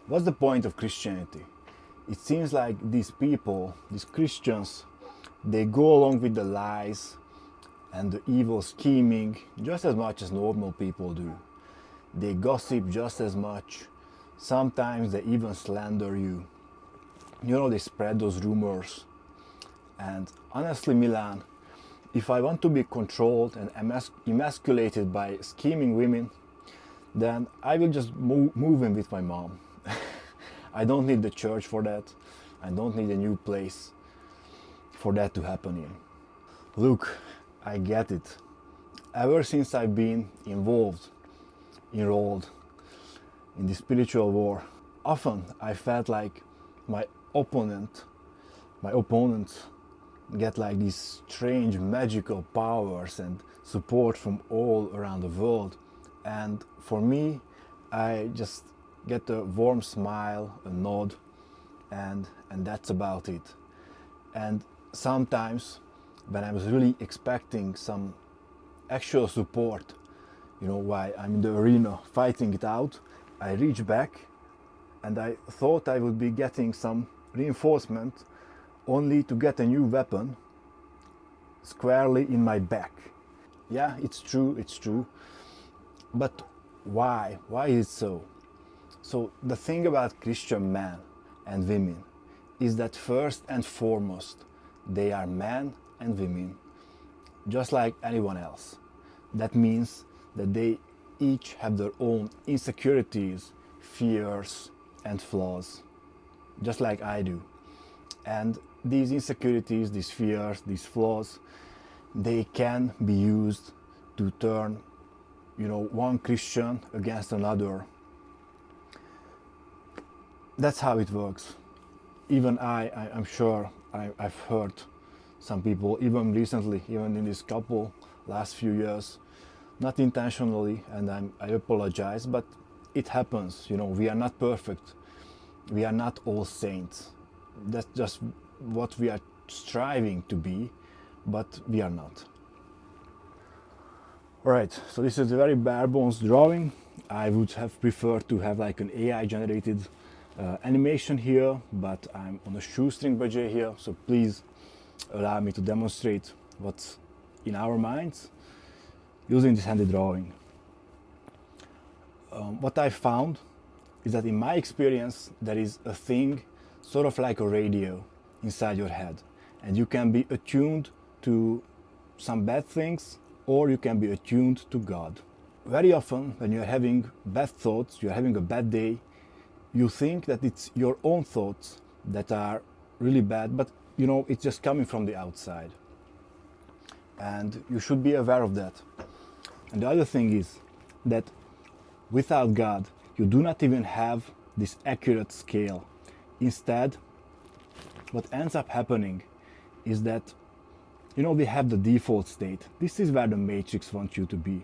What's the point of Christianity? It seems like these people, these Christians, they go along with the lies and the evil scheming just as much as normal people do. They gossip just as much. Sometimes they even slander you. They spread those rumors. And honestly, Milan, if I want to be controlled and emasculated by scheming women, then I will just move in with my mom. I don't need the church for that. I don't need a new place for that to happen in. Look, I get it. Ever since I've been enrolled in the spiritual war, often I felt like my opponents get like these strange magical powers and support from all around the world. And for me, I just get a warm smile, a nod, and that's about it. And sometimes when I was really expecting some actual support, while I'm in the arena fighting it out, I reach back and I thought I would be getting some reinforcement, only to get a new weapon squarely in my back. Yeah, it's true. But why? Why is it so? So the thing about Christian men and women is that first and foremost, they are men and women, just like anyone else. That means that they each have their own insecurities, fears, and flaws, just like I do. And these insecurities, these fears, these flaws, they can be used to turn, one Christian against another. That's how it works. Even I'm sure I've heard some people, even recently, even in this couple last few years, not intentionally, and I apologize, but it happens. We are not perfect. We are not all saints. That's just what we are striving to be, but we are not. Alright, so this is a very bare bones drawing. I would have preferred to have like an AI generated animation here, but I'm on a shoestring budget here, so please allow me to demonstrate what's in our minds using this handy drawing. What I found is that in my experience there is a thing sort of like a radio inside your head, and you can be attuned to some bad things or you can be attuned to God. Very often when you're having bad thoughts, you're having a bad day, you think that it's your own thoughts that are really bad, but it's just coming from the outside. And you should be aware of that. And the other thing is that without God, you do not even have this accurate scale. Instead, what ends up happening is that, we have the default state. This is where the Matrix wants you to be.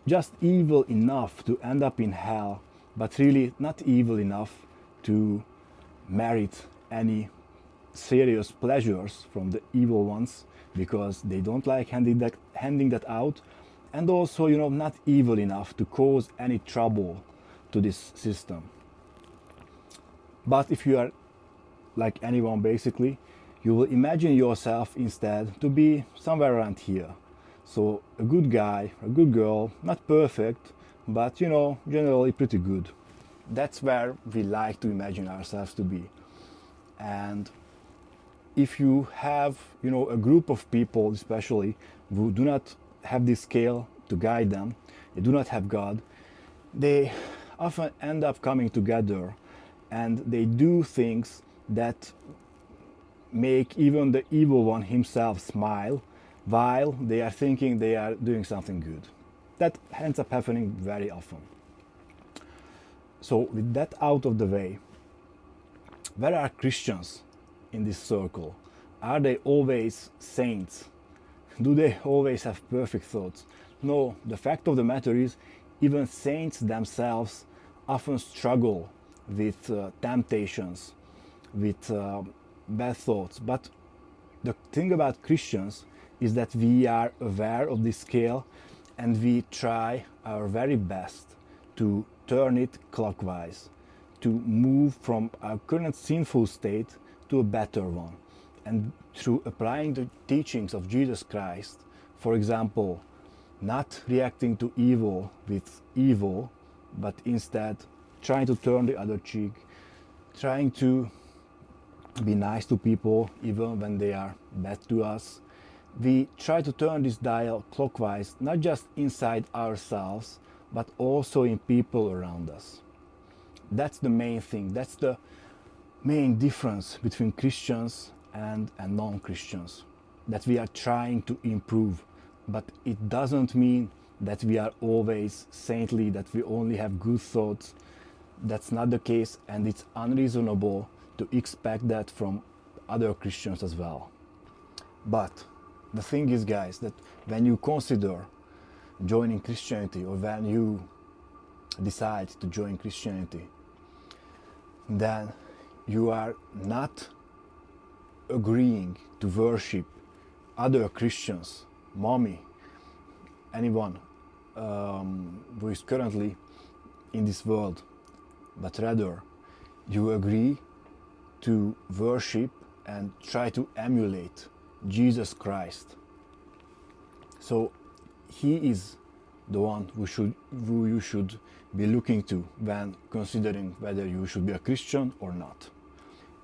Just evil enough to end up in hell, but really not evil enough to merit any serious pleasures from the evil ones, because they don't like handing that out, and also not evil enough to cause any trouble to this system. But if you are like anyone basically, you will imagine yourself instead to be somewhere around here. So a good guy, a good girl, not perfect, but generally pretty good. That's where we like to imagine ourselves to be. And if you have, a group of people especially who do not have this scale to guide them, they do not have God, they often end up coming together and they do things that make even the evil one himself smile while they are thinking they are doing something good. That ends up happening very often. So with that out of the way, where are Christians in this circle? Are they always saints? Do they always have perfect thoughts? No, the fact of the matter is, even saints themselves often struggle with temptations, with bad thoughts. But the thing about Christians is that we are aware of this scale and we try our very best to turn it clockwise, to move from our current sinful state to a better one. And through applying the teachings of Jesus Christ, for example, not reacting to evil with evil, but instead trying to turn the other cheek, trying to be nice to people even when they are bad to us. We try to turn this dial clockwise, not just inside ourselves, but also in people around us. That's the main thing. That's the main difference between Christians and non-Christians, that we are trying to improve. But it doesn't mean that we are always saintly, that we only have good thoughts. That's not the case, and it's unreasonable to expect that from other Christians as well. But the thing is, guys, that when you consider joining Christianity, or when you decide to join Christianity, then you are not agreeing to worship other Christians, mommy, anyone who is currently in this world, but rather you agree to worship and try to emulate Jesus Christ. So he is the one who you should be looking to when considering whether you should be a Christian or not.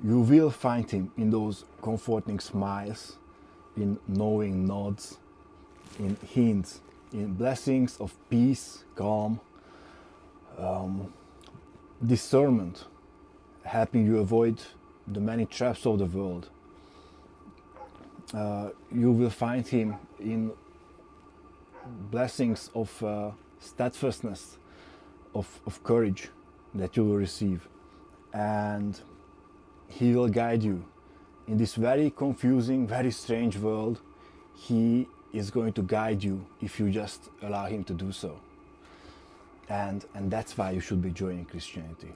You will find him in those comforting smiles, in knowing nods, in hints, in blessings of peace, calm, discernment, helping you avoid the many traps of the world. You will find him in blessings of steadfastness, of courage that you will receive. And he will guide you in this very confusing, very strange world. He is going to guide you if you just allow him to do so. And that's why you should be joining Christianity.